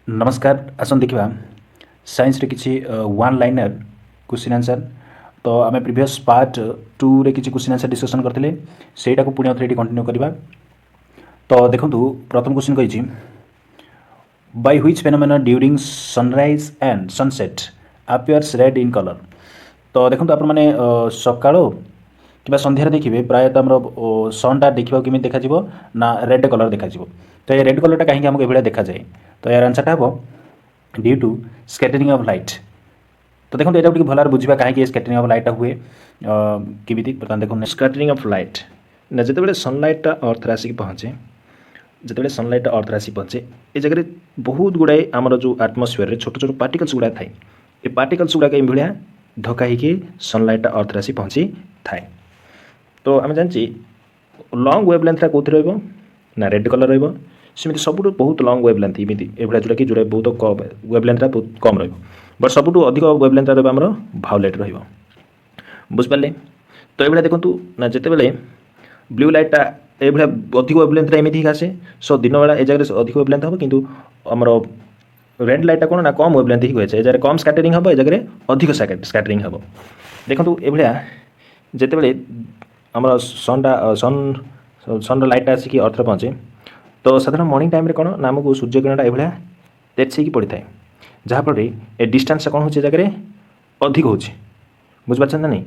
नमस्कार आसन देखा साइंस रे किसी वन लाइनर क्वेश्चन आंसर तो आम प्रीवियस पार्ट 2 रे किसी क्वेश्चन आंसर डिस्कसन करते सेटा को पुणी थे कंटिन्यू करवा। तो देखो प्रथम क्वेश्चन कही by which phenomena during sunrise and sunset appears red in colour. तो देखो आप सका कि सन्धार देखिए प्रायतः आम सनटा देखा केमी देखा ना रेड कलर देखा। तो ये रेड कलरटा कहीं आमको ये देखा जाए तो यार आंसरटा हम due to scattering of light. तो देखो यहाँ गोटे भल बुझा कहीं स्कैटरिंग ऑफ लाइट हुए केमी बर्तमान देखो स्कैटरिंग ऑफ लाइट ना जिते सनलाइटा अर्थ आसिक पहुँचे जिते सनलाइट अर्थ आसिक पहुँचे ये जगह बहुत गुड़ाए आमर जो आटमोस्फियर छोट छोट पार्टिकल्स गुड़ा थाए ये पार्टिकल्स गुड़ाक ये धक्का होगी सनलाइट अर्थ आसी पहुँची थाए। तो आम जानी लंग वेवलेंथटा कौन रहा रेड कलर रही सब बहुत लंग वेवलेंथ इमती एभा जोटा कि जोटा बहुत कम वेवलेंथटा बहुत कम रट सब अधिक वेवलेंथटा रहा भायोलेट रुझिपारे। तो ये देखूँ ना जिते ब्लू लाइटा ये अधिक वेवलेंथटा एमती आसे सो दिन बेला ए जगह अधिक वेवलेंथ हम किंतु आमर रेड लाइटा कौन ना कम वेवलेंथ ही हुए जगह कम स्कैटरिंग हम ए जगह अधिक स्कैटरिंग हम। देखो ये जिते आमर सनटा सन लाइटा आसिक अर्थ पहुँचे तो साधारण मॉर्निंग टाइम कौन ना आमको सूर्य किरणटा ये तेज पड़ी था जहाँफल ए डिस्टेंस कौन हो जगह अधिक हो बुझीपार ना नहीं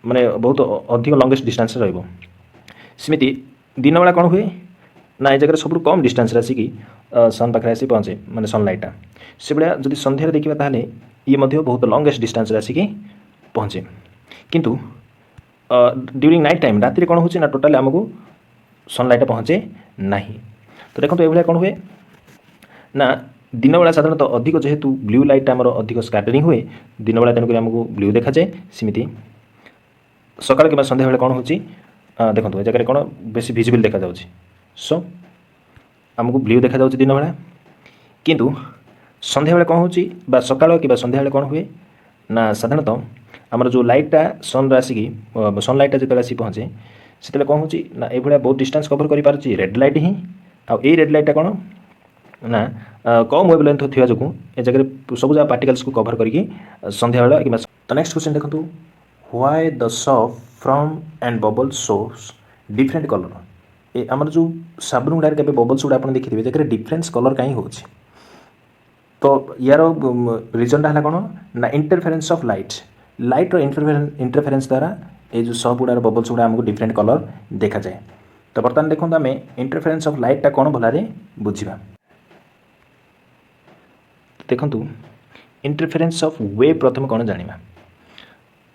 माने बहुत अधिक लंगेस्ट डिस्टेंस रमती दिन बेला कौन हुए ना ये जगह सब कम डिस्टेंस आसिक सन पाखे आसी पहुँचे माने सनलाइटा से भाया जब सन्धार देखा ताल ये बहुत लंगेस्ट डिस्टेंस आसिक पहुँचे किंतु ड्यूरिंग नाइट टाइम राति कौन हो टोटाली आमको सनलाइट पहुँचे ना। तो देखो ये कौन हुए ना दिन बेला साधारणतः अधिक जेहेतु ब्लू लाइट आमर अधिक स्कैटरिंग हुए दिन बेला तेणुक आमको ब्लू देखा जाए सेमती सकाल कि सन्ध्या बेले कौन हो देखो ये जगह कौन बेस विजिबल देखा जाऊँगी सो आमको ब्लू देखा जाऊँगी दिन बेला किंतु सन्ध्या बेले कौन हो सकाल कि सन्ध्या बेले कौन हुए ना साधारणतः आमर जो लाइटा सन आसिक सनलाइटा जो आसी पहुँचे से कौन हो ना ये बहुत डिस्टेंस कवर कर red light he I read लाइटा कौन ना कम वेवलेंथ थी जो ए जगह सब जगह पार्टिकल्स को कवर करके सन्ध्या बेला कि तो नेक्स्ट क्वेश्चन देखो why the soap from and bubble shows different colour ये आमर जो साबुन गुड़ा के बबल्स गुड़ा आप देखिए जगह डिफरेंस कलर कहीं हो। तो यार रिजनटा है कौन ना इंटरफेरेंस ऑफ लाइट इंटरफेरेंस द्वारा ये जो सब गुड़ार बबल्स गुड़ा आमको डिफरेंट कलर देखा जाए। तो बर्तमान देखो आम इंटरफेरेंस ऑफ लाइटा कौन भलारे बुझा देखु इंटरफेरेंस ऑफ वेव प्रथम कौन जाना।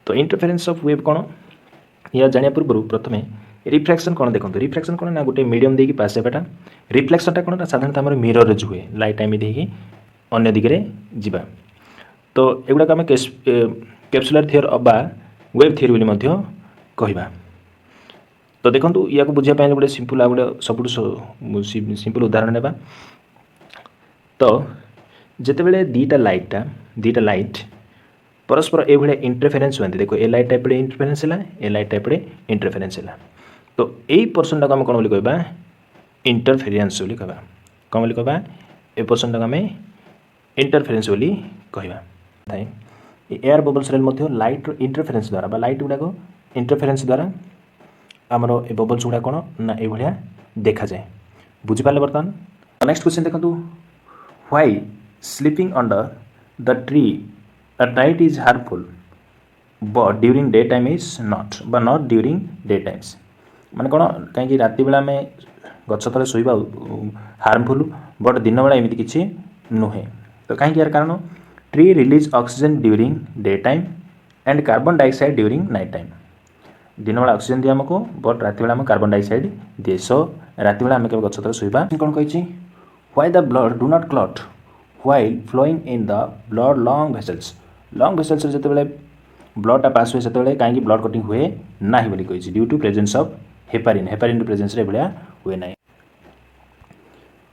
तो इंटरफेरेंस ऑफ वेव कौन या जाना पूर्व प्रथम रिफ्लेक्शन कौन देखो रिफ्लेक्शन कौन ना गोटे मीडियम देकी पास होगा रिफ्लेक्शनटा कौन ना साधारणतः आम मिरर रे हुए लाइट एमती अन्य दिगरे जीवा। तो एगुड़ा आम कैप्सुलर थियर बा वेव थियर बोली कहवा। तो देखो या बुझापी गोटे सिंपल आ गए सब सिंपल उदाहरण नेबा। तो जितेबाला दीटा लाइट परस्पर ये इंटरफेरेंस हुए देखो ए लाइट एपटे इंटरफेरेंस है ए लाइट एपटे इंटरफेरेंस है। तो यही पर्सन टाक आम कौन बोली कहवा इंटरफेरेंस बोली कहवा कौन बोली कहवा ए पर्सन टाक आम इंटरफेरेंस बोली कहवा। एयर बबल्स लाइट इंटरफेरेंस द्वारा लाइट गुड़ाक इंटरफेरेंस द्वारा आमर ए बबल्स गुड़ा कौन ना ये देखा जाए बुझीपारे। बर्तमान नेक्स्ट क्वेश्चन देखो why sleeping under the tree at night is harmful but during day time is not during day times माने कौन कहीं राति बेला आम गछ तले शोवा हार्मफुल बट दिन बेला एमती किसी नुहे। तो कहीं यार कारण tree release oxygen during day time and carbon dioxide during night time दिन बेला ऑक्सीजन दिए आमको बट राति बेला आम कार्बन डाइऑक्साइड दिए सो राति बेला आम केवल गछ तले शोवा। कौन कही why the blood do not clot while flowing in the blood long vessels जिते ब्लडटा पास हुए से कहीं ब्लड कटिंग हुए ना बोली कही due to presence of heparin presence भाया हुए ना।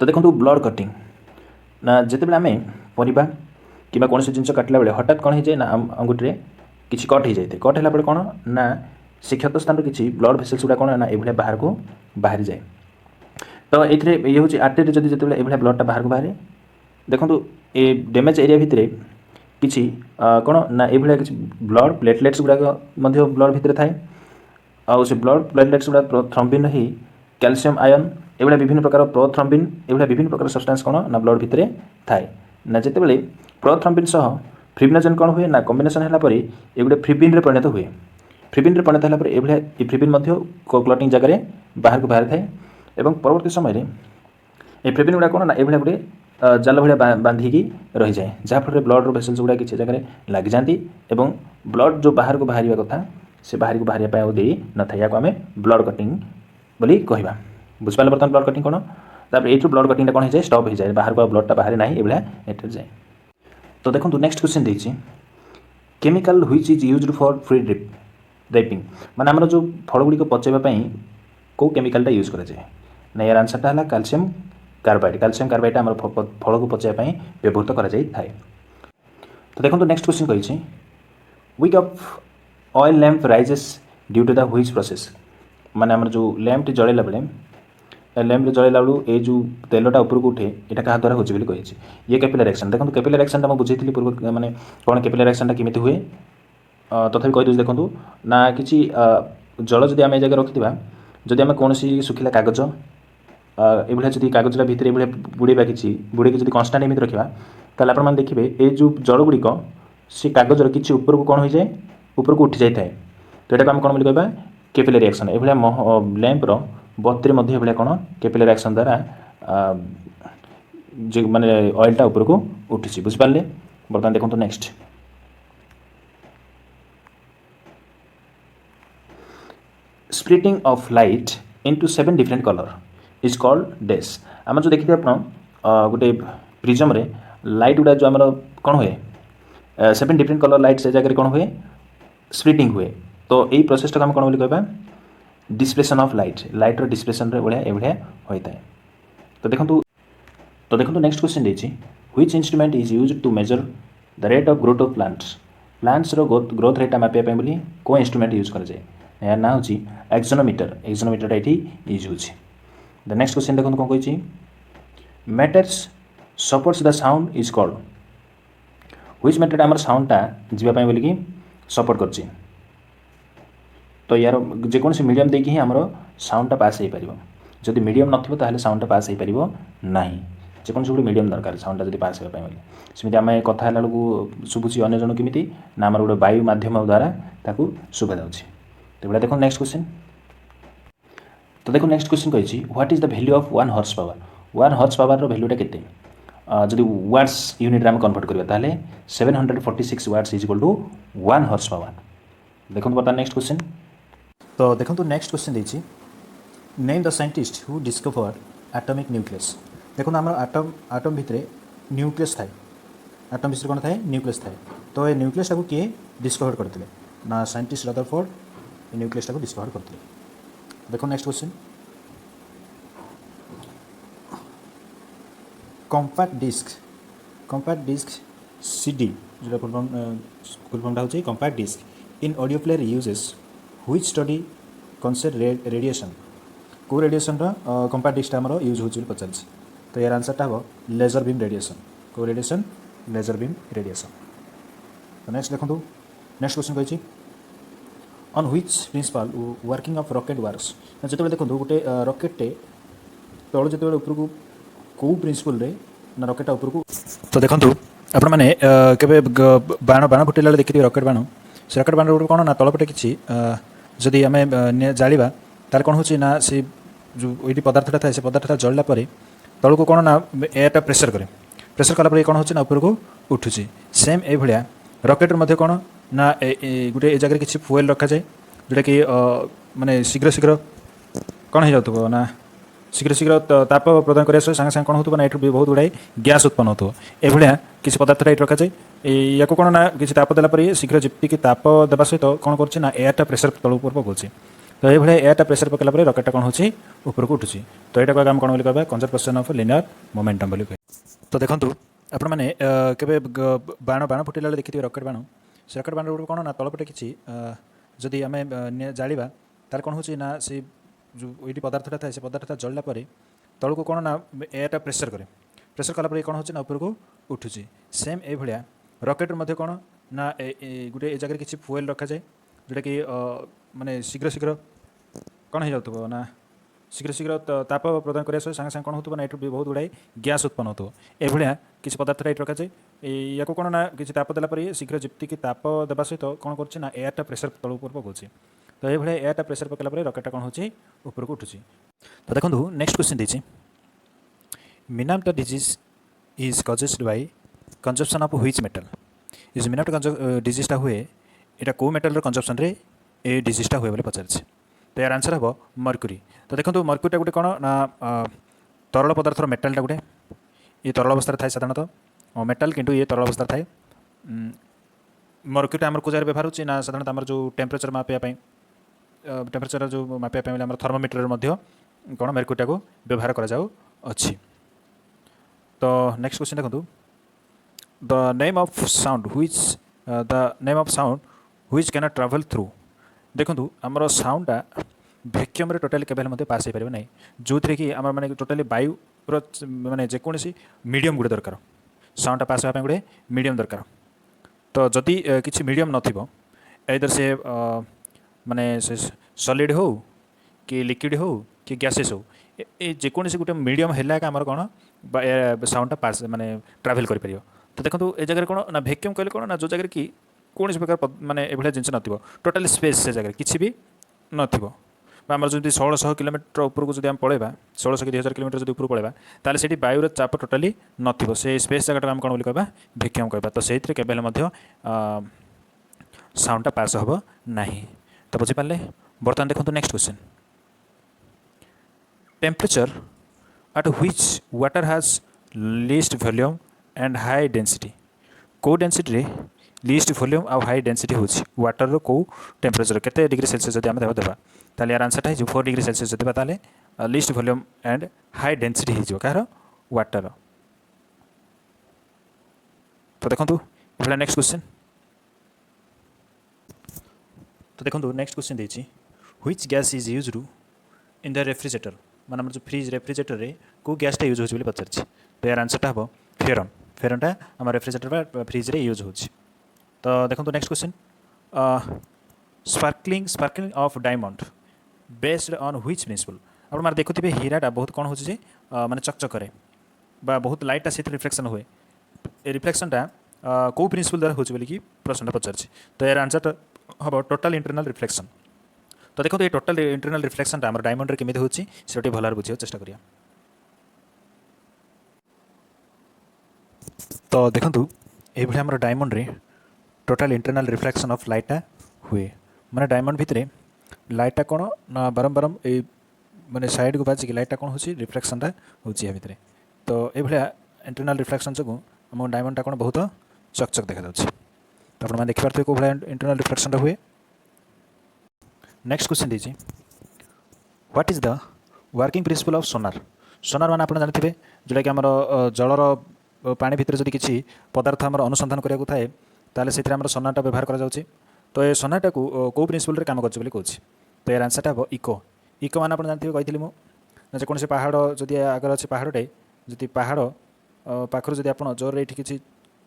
तो देखो ब्लड कटिंग ना जिते आम परिबा कि कौन जिन काटला बेले हठात कौन हो जाए ना अंगुठी किसी कट हो जाए कट है कौन ना से क्षत स्थान किसी ब्लड भेसल्स गुड़ा कौन ना ये बाहर को बाहरी जाए। तो ये हूँ आर्टेरी जब जो ये ब्लडटा बाहर को बाहर देखो ए डैमेज एरिया भितर किसी कौन ना ये किसी ब्लड प्लेटलेट्स गुड़ाक ब्लड भितर थाए आउ से ब्लड प्लेटलेट्स गुड़ा थ्रम्बिन ही कैल्शियम आयन एभा विभिन्न प्रकार प्रोथ्रम्बिन एभा विभिन्न प्रकार सब्सटेंस कौन ना ब्लड भितर थाए ना जितेबाला प्रोथ्रम्बिन सह फ्रिब्रिनोजेन कौन हुए ना कम्बिनेसन है ये गोटे फ्रिब्रिन परिणत हुए फ्रिब्रिन परिणत है ये फ्रिब्रिन क्लटिंग जगह बाहर को बाहर थाए और परवर्त समय ये फ्रिब्रिन गुड़ा कौन ना ये गोटे जाल भाया बांधिकी रही जाए जहाँफल ब्लड भेसल्स गुड़ा किसी जगह लग जाती और ब्लड जो बाहर को बाहर कथा से बाहर को बाहर दे न था या आम ब्लड कटिंग बोली कहवा बुझिपारे बर्तमान ब्लड कटिंग कौन तापर ये ब्लड कटिंग कौन हो जाए स्टप हो जाए बाहर को ब्लडटा बाहर ना ये एट जाए। तो देखो नेक्स्ट क्वेश्चन देखिए chemical which is used for free dripping माने आमर जो फल गुड़ी पचाइवाई कौ केमिकलटा यूज कराए ना यार आंसरटा है कैल्शियम कार्बाइड आम फल को पचाइवाई व्यवहृत कराए। तो देखो नेक्स्ट क्वेश्चन कही wick of oil lamp rises due to the which process माने आमर जो लैंप जलैला बेले लैंप जलैला बेलू ये जो तेलटा उपरको उठे यहाँ क्या द्वारा होची कही ये कैपिलर एक्शन देखो कैपिलर एक्शन मुझे बुझेली पूर्व माने कौन कैपिलर एक्शन केमी हुए तथापि कहीदे देखो ना कि जल जदि आम जगह रखी जदि आम कौन सुखिला कागज ये जब कागजटा भितर ये बुड़ेबा कि बुड़े जब कन्स्टाट एमती रखा ताल आप देखिए ये जो जल गुड़िक सी कागजर किसी ऊपर को कौन हो जाए ऊपर को उठी जाए तो यहाँ आम कौन बोली कहबा कैपिलरी एक्शन ये लैंपर बत्ती ये कौन कैपिलरी एक्शन द्वारा जो माने ऑयलटा ऊपर को उठी बुझिपारे बर्तमान देखो next splitting of light into 7 different colour is called dash आम जो देखिए आप गोटे प्रिजम रे लाइट गुड़ा जो आम कौन हुए 7 डिफरेंट कलर लाइट से जगह कौन हुए स्प्लिटिंग हुए तो यही प्रोसेस आम कौन बोली कहबा डिस्प्लेशन ऑफ लाइटर डिस्प्लेशन भाया ये होता है। तो देखो नेक्स्ट क्वेश्चन देखिए which instrument is used to measure the rate of growth of plants growth rate मापिया बोली कौ इंस्ट्रूमेंट यूज कराए यार ना हूँ एक्सोनोमीटर ये यूज हो। द नेक्स्ट क्वेश्चन देखो कौन कही matters supports the sound is called which matter आम साउंडटा जावाई बोलिकी सपोर्ट कर तो यार जेकोसी मीडियम देखिए ही आमर साउंडटा पास हो पार जदि मीडियम नथिबो ताहले साउंडटा पास हो पारिबो नाही जेकोसी गोटे मीडियम दरकार साउंडटा जदि पास होगा सेमती आम कथा बेलू शुभुची अन्य जन केमी ना आमर गोटे वायु माध्यम द्वारा ताकू शुभा जाऊँगी। तो ये देखो नेक्स्ट क्वेश्चन तो देखो नेक्स्ट क्वेश्चन कही what is the value of 1 horse power वैल्यूटा के जदि वाट्स यूनिट आम कन्वर्ट करा ताहले 746 watts is equal to 1 horse power. देखो बता नेक्स्ट क्वेश्चन तो देखो नेक्स्ट क्वेश्चन देखिए name the scientist who discover atomic nucleus देखो आम आटम भितर न्यूक्लियस थाए आटम भितर कौन थाए न्यूक्लियस थाए तो ये न्यूक्लियस को किए डिस्कवर करते ना साइंटिस्ट रदरफोर्ड न्यूक्लियस को डिस्कवर करते। देखो next question compact disc CD जो फुल फॉर्मटा होची compact disc in audio player uses which study concept radiation को रेडिएशन कॉम्पैक्ट डिस्क आमर यूज होची पचार तो यार आंसरटा हम लेजर बीम रेडिएशन को रेडिएशन लेजर बीम रेडिएशन। तो नेक्स्ट देखो नेक्स्ट क्वेश्चन कही on which principle working of rocket works जो देखो गोटे रॉकेटे तलू जो ऊपर को कौ प्रिंसिपल रे ना रॉकेटा ऊपर को तो देखो आपण मैंने केबे बाण फुटेला देखिए रॉकेट बाण से रॉकेट बाण कौन ना तलपटे कि जदि आम जाड़ा तार कौन हो ना से जो ये पदार्थटा था से पदार्थटा जलला तलू को कौन ना एयरटा प्रेसर करे प्रेसर कलापर कौन हो ऊपर को उठुची सेम ये भाया रॉकेट मध्य कौन ना गोटे जगह किसी फुएल रखा जाए जोटा कि माने शीघ्र शीघ्र कौन हो जाऊ ना शीघ्र शीघ्र ताप प्रदान करने सांगे सांगे कौन हो ना ये बहुत गुड़ाए गैस उत्पन्न हो यह किसी पदार्थ ये रखा जाए या कौन ना किसी ताप देला शीघ्र जीपिक ताप देवा सहित कौन कर एयरटा प्रेसर तल ऊपर पकाऊे तो ये एयरटा प्रेसर पकला रॉकेटा कौन हो ऊपर को उठुची तो यहाँ आम कौन कहवा कंजर्वेशन ऑफ लिनियर मोमेंटम बोली कहे। तो देखो आपण मैंने केबे बाण फुटेला देखिए रॉकेट बाण से रॉकेट बाण कौन ना तलपटे कि जदि आम जाड़ा तार कौन हो ना से जो ये पदार्थटा था से पदार्थटा जलला तलू को कौन ना एयरटा प्रेसर करे प्रेसर कला कौन हो ऊपर को उठू सेम ये भाया रकेट मध्य कौन ना गोटे ए जगह किसी फुएल रखा जाए जोटा कि माने शीघ्र शीघ्र कौन हो जाऊ ना शीघ्र शीघ्र ताप प्रदान करने सागे सागे कौन हो ना ये बहुत गुड़ाए गैस उत्पन्न हो ये किसी पदार्थ ये रखा जाए या कौन ना किसी ताप देला शीघ्र जीक ताप देवा सहित कौन कर एयरटा प्रेसर तल ऊपर पकाऊे तो ये एयरटा प्रेसर पकड़ा रकेटा कौन हो ऊपर को उठुची तो देखो नेक्स्ट क्वेश्चन देती Minamata disease is caused by consumption of which metal ये मिनाप्टा डिजीजटा हुए यहाँ कौ मेटल कंजप्शन रे ए डिजीजटा हुए बोले पचार तो यार आंसर हम मर्क्यूरी तो देखो मर्क्यूरीटा गोटे कौन ना तरल पदार्थर मेटालटा गोटे ये तरल अवस्था थाए साधारणतः मेटाल किंतु ये तरल अवस्था थाए मर्क्यूरीटा आम को जगह व्यवहार होना साधारणतः आम जो टेम्परेचर मापापी टेम्परेचर जो मापापी थर्मोमीटर कौन मर्क्यूरीटा को व्यवहार कर तो नेक्स्ट क्वेश्चन देखो the name of sound which can travel through देखो आमर साउंडटा वैक्यूम टोटाली केवल पास हो पार ना जो थे कि आम मैंने टोटाली वायु माने जेकोसी मीडियम गुटे दरकार साउंडटा पास होगा गोटे मीडियम दरकार तो जदि किसी मीडियम नथिबो एदर से माने से सॉलिड हो कि लिक्विड हो कि गैसेस हो ये जेकोसी गोटे मीडियम है आमर कौन साउंडटा पास माने ट्रैवल कर पार तो देखो ये जगह कौन ना वैक्यूम कहले कौन ना जो जगह कि कौन प्रकार माने एभलिया जिनस नथिबो टोटाली स्पेस से जगह किसी भी नथिबो आम जो 1600 किलोमीटर ऊपर को जब पलैबा 1600 कि 2000 किलोमीटर जो ऊपर पलैबा ताले सेठी वायुर चाप टोटाली नथिबो से स्पेस जगह आम कौन बोली कहबा वैक्यूम कहबा तो से केवल साउंडटा पास हम ना तो बुझीपारे बर्तमान देखो next question temperature at which water has least volume and high density को डेनसीटी रे लीस्ट वॉल्यूम आ हाई डेनसीटी हो वाटर को टेम्परेचर केते डिग्री सेल्सियस जब आम देवा ताले यार आंसरटा हो 4 डिग्री सेल्सियस देवा ताले least volume and high density हो कहार वाटर तो देखो ये नेक्स्ट क्वेश्चन तो देखो नेक्स्ट क्वेश्चन देछि which gas is used in the refrigerator माने जो फ्रिज रेफ्रिजरेटर रे को गैसटा यूज होछि बोली पचारछि तो यार आंसरटा हम फेरन फेरनटा आम रेफ्रिजरेटर फ्रिज रे यूज होछि तो देखो next question sparkling of diamond based on which principle आप मार देखुथिबे हीराटा बहुत कौन होछि जे माने चकचक करे बा बहुत लाइटा से रिफ्लेक्शन हुए ए रिफ्लेक्शनटा को प्रिंसिपल द्वारा होछि बोली कि प्रश्नटा पचारछि तो यार आंसरटा हम टोटल इंटरनल रिफ्लेक्शन तो देखो ये टोटल इंटरनल रिफ्लेक्शनटा आम डायमंड केमी होची से भल बुझे चेष्टा करिया तो देखो ये आम डायमंड रे टोटल इंटरनल रिफ्लेक्शन ऑफ लाइटा हुए माने डायमंड भितर लाइटा कौन ना बारंबार ये माने साइड को बाजिक लाइटा कौन होची रिफ्लेक्शनटा होची या भितर तो ये इंटरनल रिफ्लेक्शन जो आम डायमंडटा कौन बहुत चकचक देखा जाउछि तो आप देखि पारथि को इंटरनल रिफ्लेक्शनटा हुए नेक्स्ट क्वेश्चन दीजिए what is the working principle of sonar sonar मान आप जानते हैं जोटा कि आम जलर पानी भितर जदि किसी पदार्थ आम अनुसंधान कराया थाए ताले से सोनारटा व्यवहार करा जाउछि तो ये सोनारटा को प्रिंसिपल रे काम करछि बोली कहछि तो यार आंसरटा हम इको इको मान आप जानते कही मुझे जेकोसी पहाड़ जदि आगर अच्छे पहाड़टे जदि पहाड़ पाखर जदि आप जोर ये किसी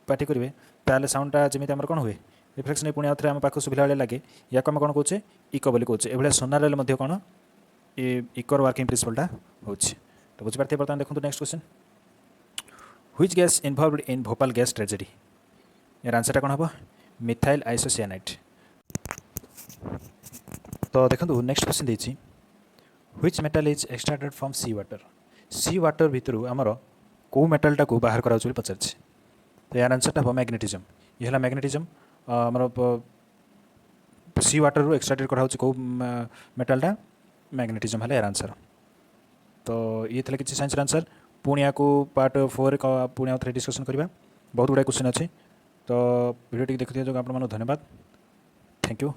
पार्टी करेंगे ताले साउंडटा जमी आम कौन हुए रिफ्लेक्शन पुणी आउ थे आम पाख सुविधा भाई लगे या आम कौन कहे इको बोली कहे ये सोनार कौन ये इकोर वर्किंग प्रिंसिपलटा हो तो बुझीपारे बर्तमान देखो next question which gas involved in Bhopal gas tragedy यार आंसरटा कौन हम मिथाइल आइसोसियानाइड तो देखो नेक्स्ट क्वेश्चन देछि which metal is extracted from sea water भितर आमर को मेटलटा को बाहर कराउछ पचार तो यार आंसरटा हम मैग्नेटिज्म ये है मैग्नेटिज्म आमर सी वाटर रू एक्सट्रैक्टेड करा कौ मेटलटा मैग्नेटिज्म है यार आंसर तो ये थे किसी साइंस आंसर पुणी या पार्ट 4 पुणी आउ थे डिस्कसन करवा बहुत गुड़ाए क्वेश्चन अच्छे तो वीडियो देखते जो आप धन्यवाद थैंक यू।